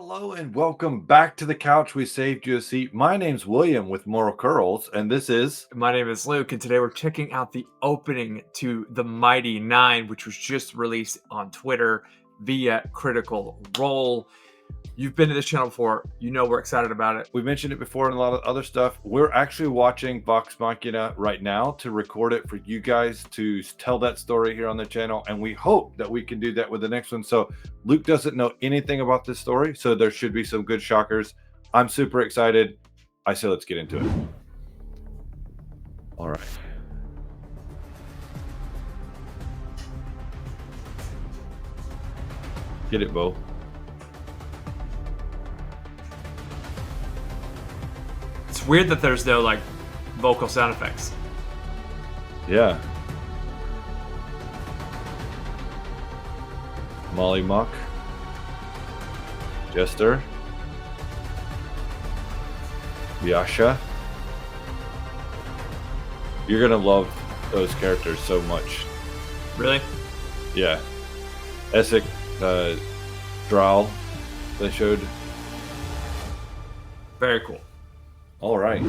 Hello and welcome back to the couch. We saved you a seat. My name's William with Moral Curls, and this is My name is Luke, and today we're checking out the opening to The Mighty Nine, which was just released on Twitter via Critical Role. You've been to this channel before. You know we're excited about it. we mentioned it before and a lot of other stuff. We're actually watching Vox Machina right now to record it for you guys to tell that story here on the channel, and we hope that we can do that with the next one. So Luke doesn't know anything about this story, so there should be some good shockers. I'm super excited. I say let's get into it. All right. Get it, Bo. It's weird that there's no like vocal sound effects. Yeah. Molly Mock. Jester. Yasha. You're gonna love those characters so much. Really? Yeah. Essek, Drow, they showed. Very cool. All right.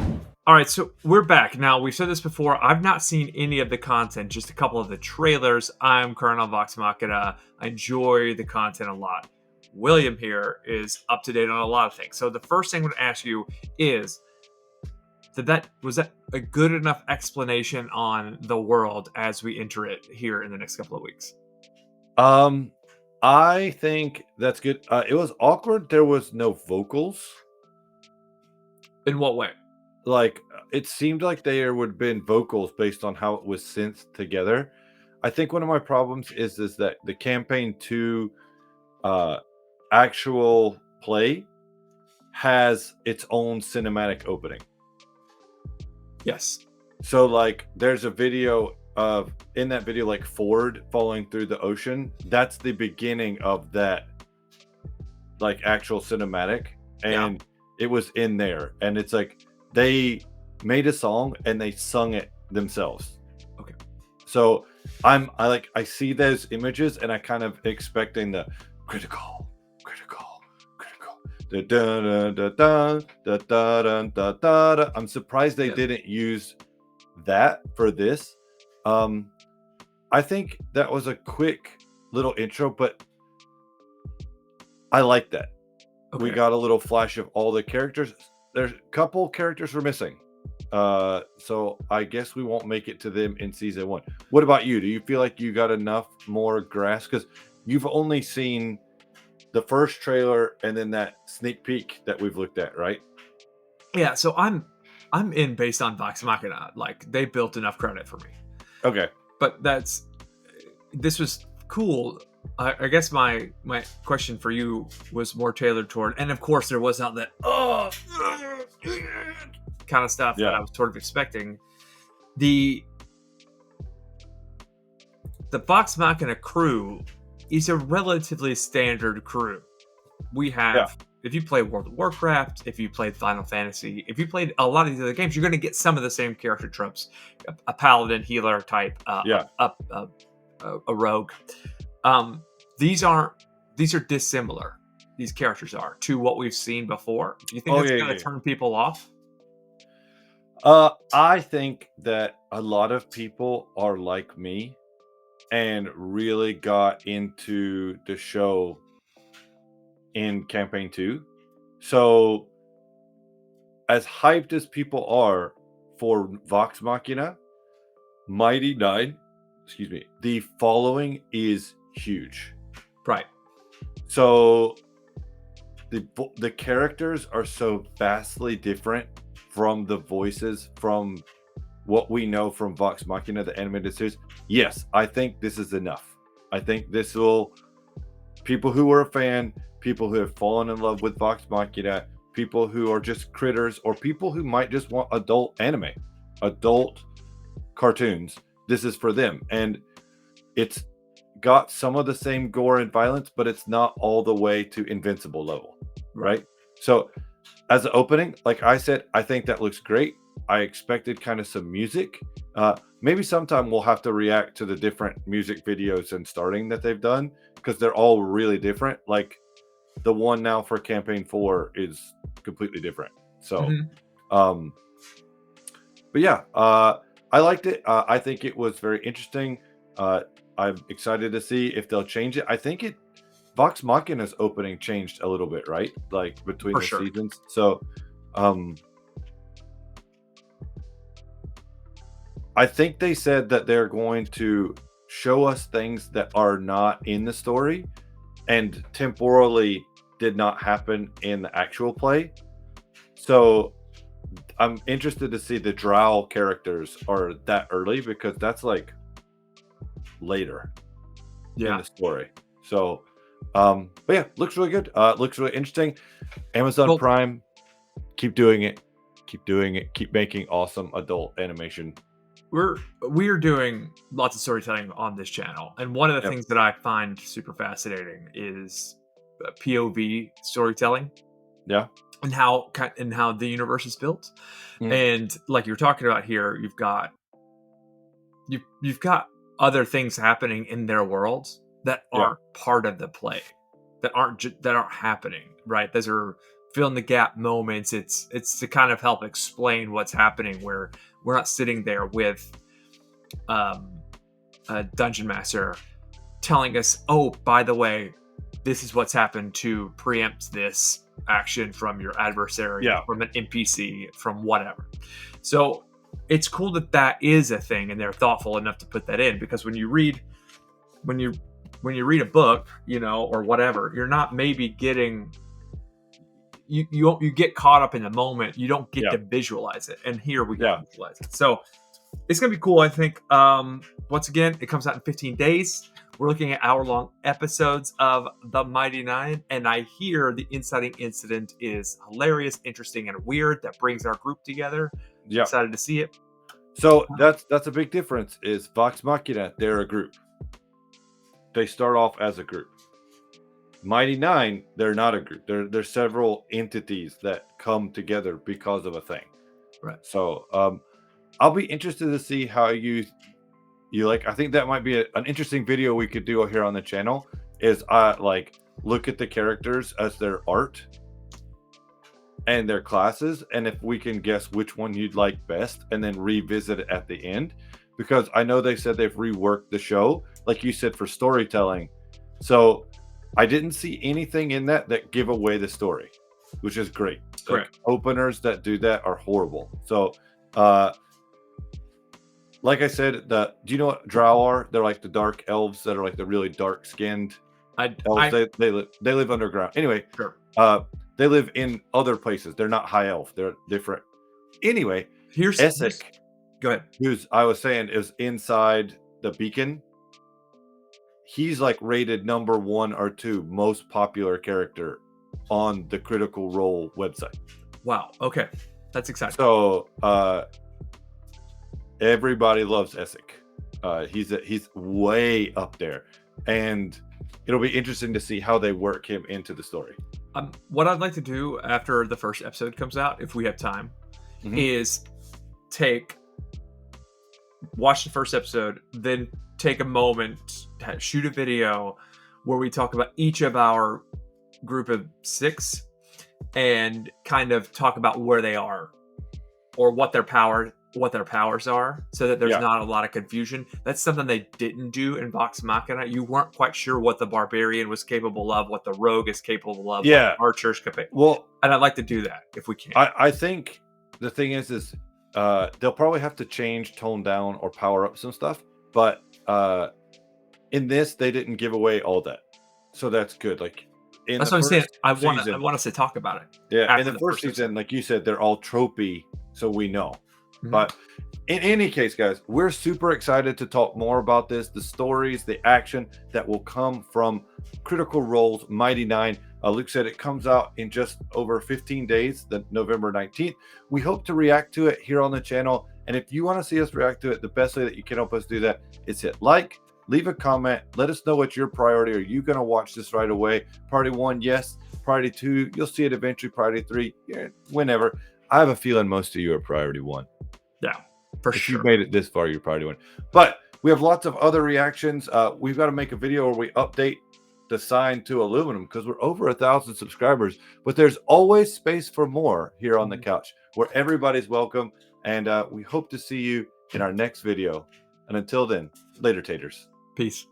All right, so we're back. Now, we've said this before. I've not seen any of the content, just a couple of the trailers. I'm current on Vox Machina. I enjoy the content a lot. William here is up to date on a lot of things. So the first thing I'm going to ask you is, was that a good enough explanation on the world as we enter it here in the next couple of weeks? I think that's good. It was awkward. There was no vocals. In what way? Like it seemed like there would have been vocals based on how it was synced together. I think one of my problems is that the campaign 2 actual play has its own cinematic opening. Yes. So like there's a video of in that video like Ford falling through the ocean. That's the beginning of that like actual cinematic, and it was in there, and it's like they made a song and they sung it themselves. Okay. So I see those images and I kind of expecting the critical. Da, da, da, da, da, da, da, da, da, da. I'm surprised they didn't use that for this. I think that was a quick little intro, but I like that. Okay. We got a little flash of all the characters. There's a couple characters we're missing. So I guess we won't make it to them in season 1. What about you? Do you feel like you got enough more grasp? Because you've only seen the first trailer and then that sneak peek that we've looked at, right? Yeah, so I'm in based on Vox Machina. Like they built enough credit for me. Okay. But this was cool. I guess my question for you was more tailored toward, and of course there was not that kind of stuff that I was sort of expecting. The Vox Machina crew is a relatively standard crew. We have, if you play World of Warcraft, if you played Final Fantasy, if you played a lot of these other games, you're going to get some of the same character tropes. A paladin, healer type, a rogue. These are dissimilar. These characters are to what we've seen before. Do you think that's going to turn people off? I think that a lot of people are like me and really got into the show in campaign 2. So as hyped as people are for Vox Machina, Mighty Nine, the following is huge. Right. So the characters are so vastly different from the voices from what we know from Vox Machina, the animated series. Yes, I think this is enough. I think this will, people who are a fan, people who have fallen in love with Vox Machina, people who are just critters, or people who might just want adult anime, adult cartoons, this is for them. And it's got some of the same gore and violence, but it's not all the way to Invincible level, right? So as an opening, like I said, I think that looks great. I expected kind of some music. Maybe sometime we'll have to react to the different music videos and starting that they've done, because they're all really different. Like the one now for campaign 4 is completely different. So, Mhm. um, but yeah, I liked it. I think it was very interesting. I'm excited to see if they'll change it. I think Vox Machina's opening changed a little bit, right? Like between For the sure. seasons. So, um, I think they said that they're going to show us things that are not in the story and temporally did not happen in the actual play. So I'm interested to see the Drow characters are that early because that's like later in Yeah. the story. So, but yeah, looks really good. Looks really interesting. Amazon Well, Prime, keep doing it. Keep doing it. Keep making awesome adult animation. we're doing lots of storytelling on this channel, and one of the Yep. things that I find super fascinating is POV storytelling Yeah. and how the universe is built. Mhm. And like you're talking about here, you've got other things happening in their worlds that Yeah. aren't part of the play, that aren't happening. Right? Those are fill in the gap moments. It's to kind of help explain what's happening. Where we're not sitting there with um, a dungeon master telling us, "Oh, by the way, this is what's happened to preempt this action from your adversary, Yeah. from an NPC, from whatever." So it's cool that that is a thing, and they're thoughtful enough to put that in, because when you when you read a book, or whatever, you're not maybe getting you get caught up in the moment. You don't get Yeah. to visualize it, and here we get to Yeah. visualize it. So it's gonna be cool, I think. Once again, it comes out in 15 days. We're looking at hour-long episodes of The Mighty Nine, and I hear the inciting incident is hilarious, interesting, and weird. That brings our group together. Yeah. Excited to see it. So that's a big difference. Is Vox Machina? They're a group. They start off as a group. Mighty Nine, they're not a group. There's several entities that come together because of a thing. Right. So I'll be interested to see how you like. I think that might be an interesting video we could do here on the channel. Is like look at the characters as their art and their classes, and if we can guess which one you'd like best, and then revisit it at the end. Because I know they said they've reworked the show, like you said, for storytelling. So I didn't see anything in that give away the story, which is great. Correct. Like, openers that do that are horrible. So, like I said, do you know what Drow are? They're like the dark elves that are like the really dark skinned elves. They live underground. Anyway, Sure. they live in other places. They're not high elf. They're different. Anyway, Here's Essek, Go ahead. who's I was saying is inside the beacon. He's like rated number 1 or 2 most popular character on the Critical Role website. Wow. Okay, that's exciting. So everybody loves Essek. He's way up there, and it'll be interesting to see how they work him into the story. What I'd like to do after the first episode comes out, if we have time, is watch the first episode, then take a moment, shoot a video where we talk about each of our group of 6 and kind of talk about where they are or what their powers are, so that there's not a lot of confusion. That's something they didn't do in Vox Machina. You weren't quite sure what the barbarian was capable of, what the rogue is capable of, what the archer's capable. Well, and I'd like to do that if we can. I think the thing is they'll probably have to change, tone down, or power up some stuff. But in this, they didn't give away all that, so that's good. Like that's what I'm saying. I want us to talk about it. Yeah, in the first season, like you said, they're all tropey, so we know. But in any case, guys, we're super excited to talk more about this, the stories, the action that will come from Critical Role's Mighty Nine. Luke said it comes out in just over 15 days, the November 19th. We hope to react to it here on the channel. And if you want to see us react to it, the best way that you can help us do that is hit like, leave a comment, let us know what's your priority. Are you going to watch this right away? Priority 1, yes. Priority 2, you'll see it eventually. Priority 3, yeah, whenever. I have a feeling most of you are priority 1. Yeah, for if sure. you made it this far, you're priority 1. But we have lots of other reactions. We've got to make a video where we update the sign to aluminum because we're over 1,000 subscribers. But there's always space for more here on the couch, where everybody's welcome. And we hope to see you in our next video. And until then, later, taters. Peace.